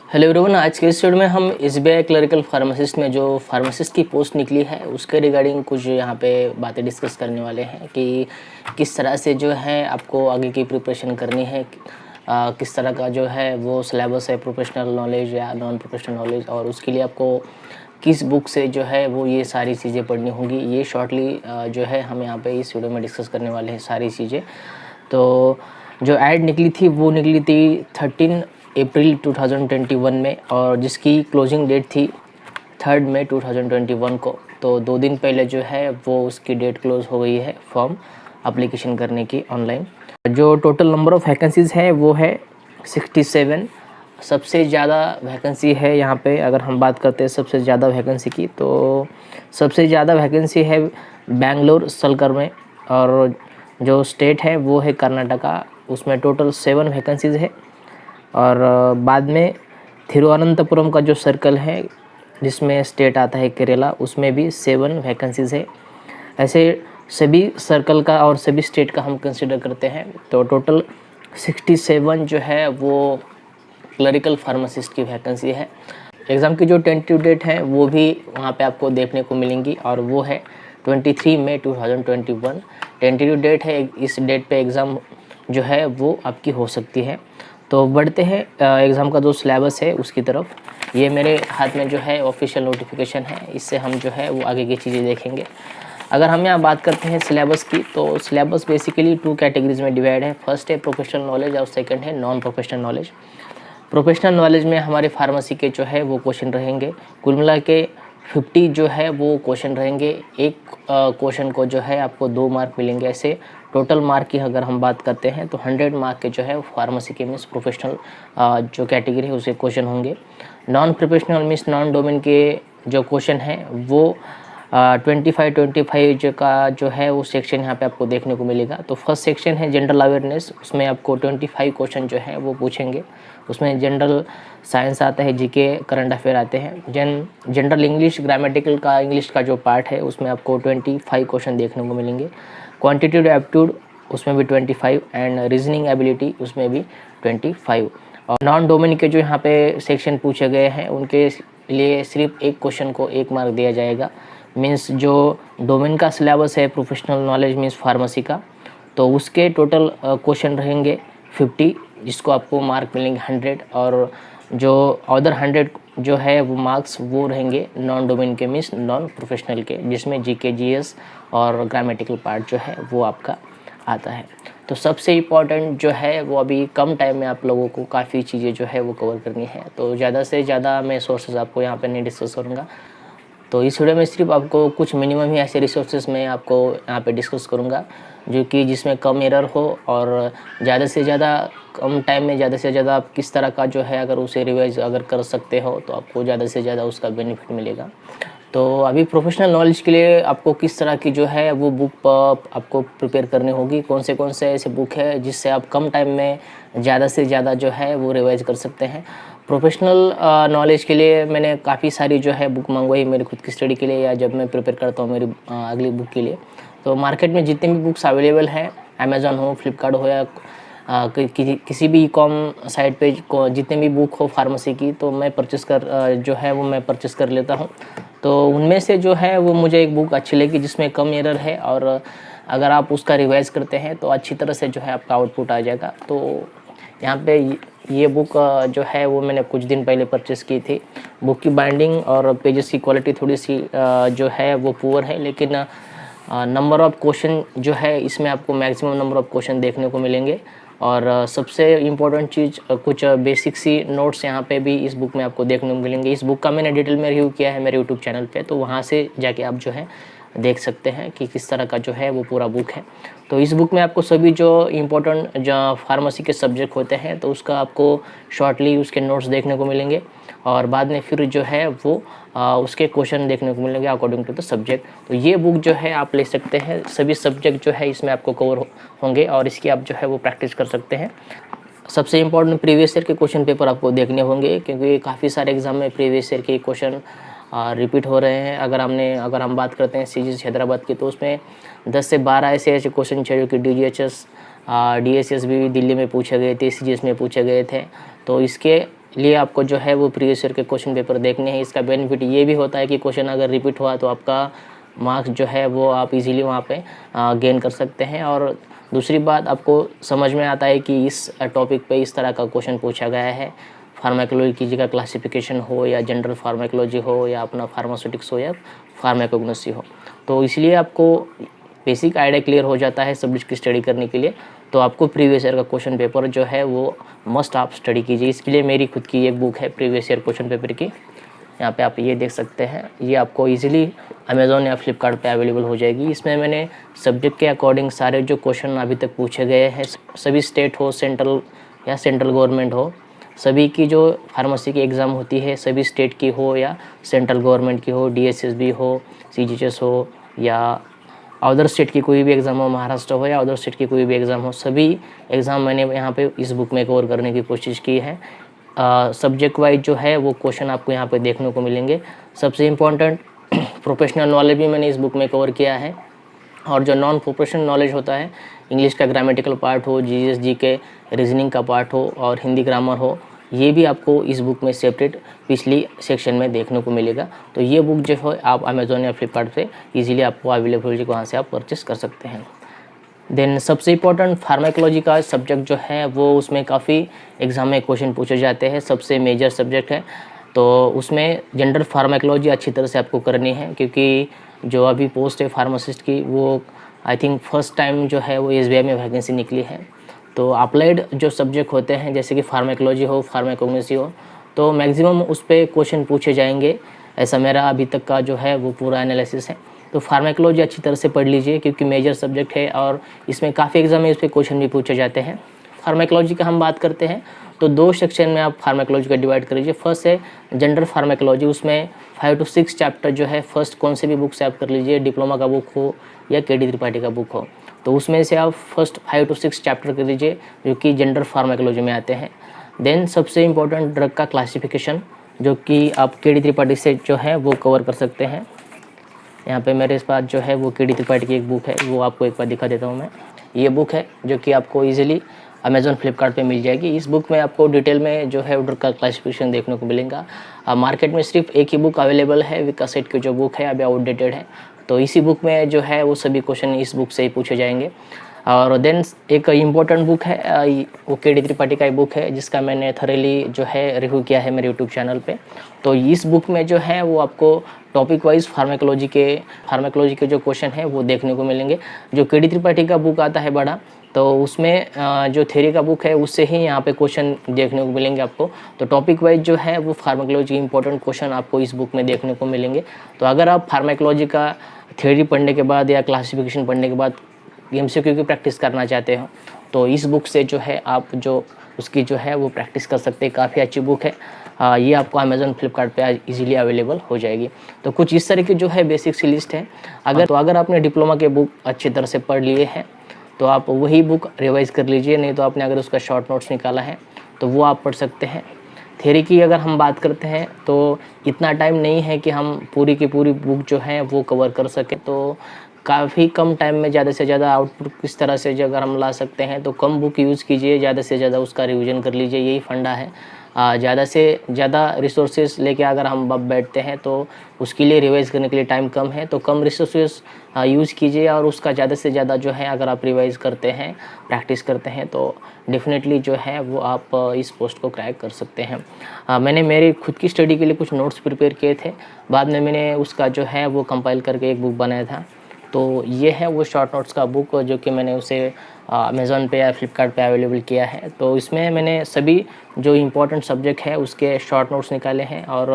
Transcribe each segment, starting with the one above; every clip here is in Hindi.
हेलो एवरीवन, आज के इस वीडियो में हम एसबीआई क्लरिकल फार्मासिस्ट में जो फार्मासिस्ट की पोस्ट निकली है उसके रिगार्डिंग कुछ यहाँ पे बातें डिस्कस करने वाले हैं कि किस तरह से जो है आपको आगे की प्रिपरेशन करनी है, किस तरह का जो है वो सिलेबस है, प्रोफेशनल नॉलेज या नॉन प्रोफेशनल नॉलेज, और उसके लिए आपको किस बुक से जो है वो ये सारी चीज़ें पढ़नी होंगी। ये शॉर्टली जो है हम यहाँ पे इस वीडियो में डिस्कस करने वाले हैं सारी चीज़ें। तो जो ऐड निकली थी वो निकली थी 13 अप्रैल 2021 में, और जिसकी क्लोजिंग डेट थी 3 मई 2021 को। तो 2 दिन पहले जो है वो उसकी डेट क्लोज हो गई है फॉर्म अप्लीकेशन करने की ऑनलाइन। जो टोटल नंबर ऑफ़ वैकेंसीज़ है वो है 67। सबसे ज़्यादा वैकेंसी है यहाँ पे, अगर हम बात करते हैं सबसे ज़्यादा वैकेंसी की, तो सबसे ज़्यादा वैकेंसी है बेंगलोर सलकर में, और जो स्टेट है वो है कर्नाटका, उसमें टोटल 7 वैकेंसीज़ है। और बाद में थिरुवनंतपुरम का जो सर्कल है जिसमें स्टेट आता है केरला, उसमें भी 7 वैकेंसीज़ है। ऐसे सभी सर्कल का और सभी स्टेट का हम कंसिडर करते हैं तो टोटल 67 जो है वो क्लरिकल फार्मासिस्ट की वैकेंसी है। एग्ज़ाम की जो टेंटेटिव डेट है वो भी वहाँ पे आपको देखने को मिलेंगी, और वो है 23 मई 2021 टेंटेटिव डेट है। इस डेट पे एग्ज़ाम जो है वो आपकी हो सकती है। तो बढ़ते हैं एग्ज़ाम का जो सिलेबस है उसकी तरफ। ये मेरे हाथ में जो है ऑफिशियल नोटिफिकेशन है, इससे हम जो है वो आगे की चीज़ें देखेंगे। अगर हम यहाँ बात करते हैं सिलेबस की, तो सिलेबस बेसिकली 2 कैटेगरीज में डिवाइड है। फर्स्ट है प्रोफेशनल नॉलेज और सेकंड है non professional knowledge. Professional knowledge में हमारे फार्मेसी के जो है वो क्वेश्चन रहेंगे, कुल मिला के 50 जो है वो क्वेश्चन रहेंगे। एक क्वेश्चन को जो है आपको 2 मार्क मिलेंगे। ऐसे टोटल मार्क की अगर हम बात करते हैं तो 100 मार्क के जो है फार्मेसी के मीन्स प्रोफेशनल जो कैटेगरी है उसे क्वेश्चन होंगे। Non professional means non domain के जो क्वेश्चन हैं वो 25 का जो है वो सेक्शन यहाँ पे आपको देखने को मिलेगा। तो फर्स्ट सेक्शन है जनरल अवेयरनेस, उसमें आपको 25 क्वेश्चन जो है वो पूछेंगे। उसमें जनरल साइंस आता है, जीके, करंट अफेयर आते हैं। जनरल इंग्लिश, ग्रामेटिकल का इंग्लिश का जो पार्ट है उसमें आपको 25 क्वेश्चन देखने को मिलेंगे। क्वांटिटेटिव एप्टीट्यूड उसमें भी 25, एंड रीजनिंग एबिलिटी उसमें भी 25। और नॉन डोमेन के जो यहाँ पे सेक्शन पूछे गए हैं उनके लिए सिर्फ एक क्वेश्चन को 1 मार्क दिया जाएगा। मीन्स जो डोमेन का सिलेबस है प्रोफेशनल नॉलेज मीन्स फार्मेसी का, तो उसके टोटल क्वेश्चन रहेंगे 50, जिसको आपको मार्क मिलेंगे 100, और जो अदर 100 जो है वो मार्क्स वो रहेंगे नॉन डोमेन के मीन्स नॉन प्रोफेशनल के, जिसमें जीके, जीएस और ग्रामेटिकल पार्ट जो है वो आपका आता है। तो सबसे इम्पॉर्टेंट जो है वो अभी कम टाइम में आप लोगों को काफ़ी चीज़ें जो है वो कवर करनी है। तो ज़्यादा से ज़्यादा मैं सोर्सेज आपको यहाँ पे नहीं डिस्कस करूँगा। तो इस वीडियो में सिर्फ आपको कुछ मिनिमम ही ऐसे रिसोर्सेज मैं आपको यहाँ पे डिस्कस करूँगा जो कि जिसमें कम एरर हो, और ज़्यादा से ज़्यादा कम टाइम में ज़्यादा से ज़्यादा आप किस तरह का जो है अगर उसे रिवाइज अगर कर सकते हो तो आपको ज़्यादा से ज़्यादा उसका बेनिफिट मिलेगा। तो अभी प्रोफेशनल नॉलेज के लिए आपको किस तरह की जो है वो बुक आपको प्रिपेयर करनी होगी, कौन से ऐसे बुक है जिससे आप कम टाइम में ज़्यादा से ज़्यादा जो है वो रिवाइज कर सकते हैं। प्रोफेशनल नॉलेज के लिए मैंने काफ़ी सारी जो है बुक मंगवाई मेरी खुद की स्टडी के लिए, या जब मैं प्रिपेयर करता हूँ मेरी अगली बुक के लिए। तो मार्केट में जितने भी बुक्स अवेलेबल हैं, अमेज़ॉन हो, फ्लिपकार्ट हो, या किसी भी ई-कॉम साइट पे जितने भी बुक हो फार्मेसी की, तो मैं जो है वो मैं परचेस कर लेता हूँ। तो उनमें से जो है वो मुझे एक बुक अच्छी लगी जिसमें कम एरर है, और अगर आप उसका रिवाइज़ करते हैं तो अच्छी तरह से जो है आपका आउटपुट आ जाएगा। तो यहाँ पे ये बुक जो है वो मैंने कुछ दिन पहले परचेस की थी। बुक की बाइंडिंग और पेजेस की क्वालिटी थोड़ी सी जो है वो पुअर है, लेकिन नंबर ऑफ़ क्वेश्चन जो है इसमें आपको मैक्सिमम नंबर ऑफ़ क्वेश्चन देखने को मिलेंगे। और सबसे इम्पोर्टेंट चीज़ कुछ बेसिक सी नोट्स यहाँ पे भी इस बुक में आपको देखने को मिलेंगे। इस बुक का मैंने डिटेल में रिव्यू किया है मेरे यूट्यूब चैनल पे, तो वहाँ से जाके आप जो है देख सकते हैं कि किस तरह का जो है वो पूरा बुक है। तो इस बुक में आपको सभी जो इम्पोर्टेंट जो फार्मेसी के सब्जेक्ट होते हैं तो उसका आपको शॉर्टली उसके नोट्स देखने को मिलेंगे, और बाद में फिर जो है वो उसके क्वेश्चन देखने को मिलेंगे अकॉर्डिंग टू द सब्जेक्ट। तो ये बुक जो है आप ले सकते हैं, सभी सब्जेक्ट जो है इसमें आपको कवर होंगे, और इसकी आप जो है वो प्रैक्टिस कर सकते हैं। सबसे इम्पोर्टेंट प्रीवियस ईयर के क्वेश्चन पेपर आपको देखने होंगे, क्योंकि काफ़ी सारे एग्जाम में प्रीवियस ईयर के क्वेश्चन रिपीट हो रहे हैं। अगर हम बात करते हैं सीजीएस हैदराबाद की, तो उसमें 10 से 12 ऐसे क्वेश्चन चाहिए कि डीजीएचएस DSS भी दिल्ली में पूछे गए थे, सीजीएस में पूछे गए थे। तो इसके लिए आपको जो है वो प्रीवियस ईयर के क्वेश्चन पेपर देखने हैं। इसका बेनिफिट ये भी होता है कि क्वेश्चन अगर रिपीट हुआ तो आपका मार्क्स जो है वो आप इजीली वहाँ पे गेन कर सकते हैं। और दूसरी बात, आपको समझ में आता है कि इस टॉपिक पे इस तरह का क्वेश्चन पूछा गया है। फार्माकोलॉजी का क्लासिफिकेशन हो या जनरल फार्माकोलॉजी हो या अपना फार्मास्यूटिक्स हो या फार्माकोग्नोसी हो, तो इसलिए आपको बेसिक आइडिया क्लियर हो जाता है सब्जेक्ट की स्टडी करने के लिए। तो आपको प्रीवियस ईयर का क्वेश्चन पेपर जो है वो मस्ट आप स्टडी कीजिए। इसके लिए मेरी खुद की एक बुक है प्रीवियस ईयर क्वेश्चन पेपर की, यहाँ पे आप ये देख सकते हैं। ये आपको इजीली अमेज़ॉन या फ्लिपकार्ट पे अवेलेबल हो जाएगी। इसमें मैंने सब्जेक्ट के अकॉर्डिंग सारे जो क्वेश्चन अभी तक पूछे गए हैं, सभी स्टेट हो, सेंट्रल या सेंट्रल गवर्नमेंट हो, सभी की जो फार्मेसी की एग्ज़ाम होती है, सभी स्टेट की हो या सेंट्रल गवर्नमेंट की हो, DSSB हो, CGHS हो या अदर स्टेट की कोई भी एग्ज़ाम हो, महाराष्ट्र हो या अदर स्टेट की कोई भी एग्ज़ाम हो, सभी एग्ज़ाम मैंने यहाँ पे इस बुक में कवर करने की कोशिश की है। सब्जेक्ट वाइज जो है वो क्वेश्चन आपको यहाँ पे देखने को मिलेंगे। सबसे इम्पोर्टेंट प्रोफेशनल नॉलेज भी मैंने इस बुक में कवर किया है। और जो नॉन प्रोफेशनल नॉलेज होता है, इंग्लिश का ग्रामेटिकल पार्ट हो, GS GK रीजनिंग का पार्ट हो और हिंदी ग्रामर हो, ये भी आपको इस बुक में सेपरेट पिछली सेक्शन में देखने को मिलेगा। तो ये बुक जो है आप अमेज़ॉन या फ्लिपकार्ट से इजीली आपको अवेलेबल हो, वहाँ से आप परचेस कर सकते हैं। देन सबसे इम्पोर्टेंट फार्माकोलॉजी का सब्जेक्ट जो है वो उसमें काफ़ी एग्ज़ाम में क्वेश्चन पूछे जाते हैं, सबसे मेजर सब्जेक्ट है। तो उसमें जनरल फार्माकोलॉजी अच्छी तरह से आपको करनी है, क्योंकि जो अभी पोस्ट है फार्मासिस्ट की वो आई थिंक फर्स्ट टाइम जो है वो SBI में वैकेंसी निकली है। तो अप्लाइड जो सब्जेक्ट होते हैं जैसे कि फार्माकोलॉजी हो, फार्माकोग्नोसी हो, तो मैक्सिमम उस पर क्वेश्चन पूछे जाएंगे। ऐसा मेरा अभी तक का जो है वो पूरा एनालिसिस है। तो फार्माकोलॉजी अच्छी तरह से पढ़ लीजिए, क्योंकि मेजर सब्जेक्ट है और इसमें काफ़ी एग्जाम में इस पर क्वेश्चन भी पूछे जाते हैं। फार्माकोलॉजी का हम बात करते हैं तो 2 सेक्शन में आप फार्माकोलॉजी का डिवाइड कर लीजिए। फर्स्ट है जनरल फार्माकोलॉजी, उसमें 5 to 6 चैप्टर जो है फर्स्ट कौन से भी बुक से आप कर लीजिए, डिप्लोमा का बुक हो या KD त्रिपाठी का बुक हो, तो उसमें से आप फर्स्ट 5 to 6 चैप्टर कर लीजिए जो कि जनरल फार्माकोलॉजी में आते हैं। देन सबसे इम्पोर्टेंट ड्रग का क्लासिफिकेशन, जो कि आप KD त्रिपाठी से जो है वो कवर कर सकते हैं। यहाँ पे मेरे पास जो है वो KD त्रिपाठी की एक बुक है, वो आपको एक बार दिखा देता हूँ मैं। ये बुक है जो कि आपको इजीली अमेज़ॉन फ्लिपकार्ट पे मिल जाएगी। इस बुक में आपको डिटेल में जो है ड्रग का क्लासिफिकेशन देखने को मिलेगा। मार्केट में सिर्फ एक ही बुक अवेलेबल है, विकासेट की जो बुक है अभी आउटडेटेड है, तो इसी बुक में जो है वो सभी क्वेश्चन इस बुक से ही पूछे जाएंगे। और देन एक इम्पोर्टेंट बुक है वो KD त्रिपाठी का एक बुक है जिसका मैंने थॉरली जो है रिव्यू किया है मेरे यूट्यूब चैनल पे। तो इस बुक में जो है वो आपको टॉपिक वाइज फार्माकोलॉजी के जो क्वेश्चन है वो देखने को मिलेंगे। जो KD त्रिपाठी का बुक आता है बड़ा, तो उसमें जो थ्योरी का बुक है उससे ही यहाँ पे क्वेश्चन देखने को मिलेंगे आपको। तो टॉपिक वाइज जो है वो फार्माकोलॉजी के इंपॉर्टेंट क्वेश्चन आपको इस बुक में देखने को मिलेंगे। तो अगर आप फार्माकोलॉजी का थ्योरी पढ़ने के बाद या क्लासिफिकेशन पढ़ने के बाद MCQ की प्रैक्टिस करना चाहते हो, तो इस बुक से जो है आप जो उसकी जो है वो प्रैक्टिस कर सकते हैं। काफ़ी अच्छी बुक है। ये आपको अमेज़ॉन फ्लिपकार्ट पे इजीली अवेलेबल हो जाएगी। तो कुछ इस तरह की जो है बेसिक सी लिस्ट है। अगर आपने डिप्लोमा के बुक अच्छी तरह से पढ़ लिए हैं तो आप वही बुक रिवाइज़ कर लीजिए, नहीं तो आपने अगर उसका शॉर्ट नोट्स निकाला है तो वो आप पढ़ सकते हैं। थ्योरी की अगर हम बात करते हैं तो इतना टाइम नहीं है कि हम पूरी की पूरी बुक जो है वो कवर कर सकें, तो काफ़ी कम टाइम में ज़्यादा से ज़्यादा आउटपुट किस तरह से जो अगर हम ला सकते हैं, तो कम बुक यूज़ कीजिए, ज़्यादा से ज़्यादा उसका रिवीजन कर लीजिए, यही फंडा है। ज़्यादा से ज़्यादा रिसोर्सेज लेके अगर हम बैठते हैं तो उसके लिए रिवाइज़ करने के लिए टाइम कम है, तो कम रिसोर्सेज यूज़ कीजिए और उसका ज़्यादा से ज़्यादा जो है अगर आप रिवाइज़ करते हैं, प्रैक्टिस करते हैं, तो डेफिनेटली जो है वो आप इस पोस्ट को क्रैक कर सकते हैं। मैंने मेरी खुद की स्टडी के लिए कुछ नोट्स प्रिपेयर किए थे, बाद में मैंने उसका जो है वो कंपाइल करके एक बुक बनाया था। तो ये है वो शॉर्ट नोट्स का बुक जो कि मैंने उसे अमेज़ॉन पे या फ्लिपकार्ट पे अवेलेबल किया है। तो इसमें मैंने सभी जो इम्पोर्टेंट सब्जेक्ट है उसके शॉर्ट नोट्स निकाले हैं और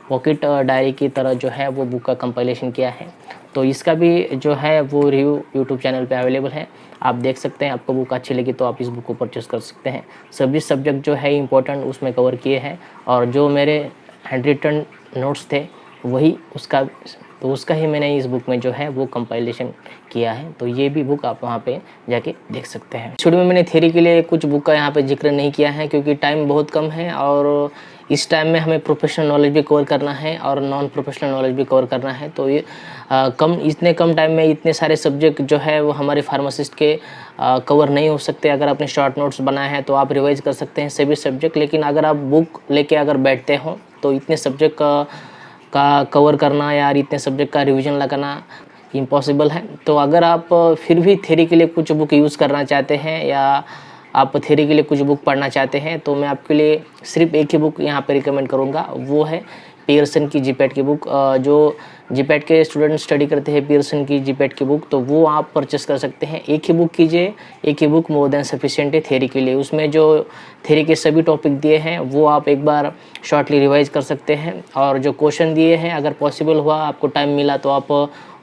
पॉकेट डायरी की तरह जो है वो बुक का कंपाइलेशन किया है। तो इसका भी जो है वो रिव्यू यूट्यूब चैनल पे अवेलेबल है, आप देख सकते हैं। आपको बुक अच्छी लगी तो आप इस बुक को परचेस कर सकते हैं। सभी सब्जेक्ट जो है इम्पोर्टेंट उसमें कवर किए हैं और जो मेरे हैंड रिटन नोट्स थे वही उसका ही मैंने इस बुक में जो है वो कंपाइलेशन किया है। तो ये भी बुक आप वहाँ पे जाके देख सकते हैं। शुरू में मैंने थ्योरी के लिए कुछ बुक का यहाँ पे जिक्र नहीं किया है क्योंकि टाइम बहुत कम है और इस टाइम में हमें प्रोफेशनल नॉलेज भी कवर करना है और नॉन प्रोफेशनल नॉलेज भी कवर करना है। तो ये इतने कम टाइम में इतने सारे सब्जेक्ट जो है वो हमारे फार्मासिस्ट के कवर नहीं हो सकते। अगर आपने शॉर्ट नोट्स बनाए हैं तो आप रिवाइज कर सकते हैं सभी सब्जेक्ट, लेकिन अगर आप बुक लेके अगर बैठते हो तो इतने सब्जेक्ट का कवर करना या इतने सब्जेक्ट का रिवीजन लगाना इम्पॉसिबल है। तो अगर आप फिर भी थ्योरी के लिए कुछ बुक यूज़ करना चाहते हैं या आप थ्योरी के लिए कुछ बुक पढ़ना चाहते हैं तो मैं आपके लिए सिर्फ एक ही बुक यहाँ पे रिकमेंड करूँगा, वो है पियर्सन की जीपैट की बुक। जो जीपैट के स्टूडेंट स्टडी करते हैं पियर्सन की जीपैट की बुक, तो वो आप परचेस कर सकते हैं। एक ही बुक कीजिए, एक ही बुक मोर देन सफिशिएंट है थ्योरी के लिए। उसमें जो थ्योरी के सभी टॉपिक दिए हैं वो आप एक बार शॉर्टली रिवाइज कर सकते हैं, और जो क्वेश्चन दिए हैं अगर पॉसिबल हुआ आपको टाइम मिला तो आप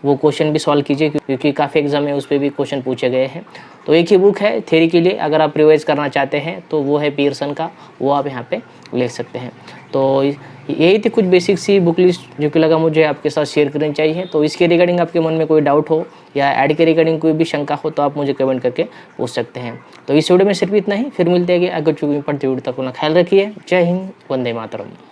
वो क्वेश्चन भी सॉल्व कीजिए, क्योंकि काफ़ी एग्जाम में उस पर भी क्वेश्चन पूछे गए हैं। तो एक ही बुक है थ्योरी के लिए, अगर आप रिवाइज करना चाहते हैं तो वो है पियर्सन का, वो आप यहाँ पे ले सकते हैं। तो यही थी कुछ बेसिक सी बुक लिस्ट जो कि लगा मुझे आपके साथ शेयर करनी चाहिए। तो इसके रिगार्डिंग आपके मन में कोई डाउट हो या ऐड के रिगार्डिंग कोई भी शंका हो तो आप मुझे कमेंट करके पूछ सकते हैं। तो इस वीडियो में सिर्फ इतना ही, फिर मिलते हैं आगे कुछ इंपॉर्टेंट वीडियो तक। अपना ख्याल रखिए। जय हिंद, वंदे मातरम।